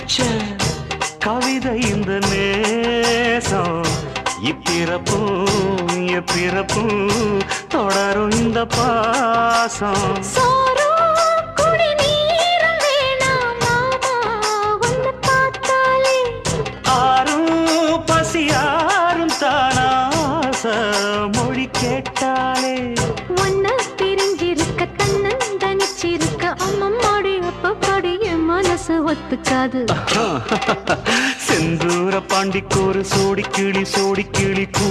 வச்ச கவிதை இந்த நேசம் இப்பிறப்பும் எப்பிறப்பும் தொடரும் இந்த பாசம் ஆரும் பசியாரும் தானாச மொழி கேட்டாலே ஒன்ன பிரிஞ்சிருக்க தன்னந்தனிச்சிருக்க அம்மம்மாடி அப்பப்படி என் மனசு ஒத்துக்காது செந்தூர பாண்டிக்கு ஒரு சோடி கிளி கூ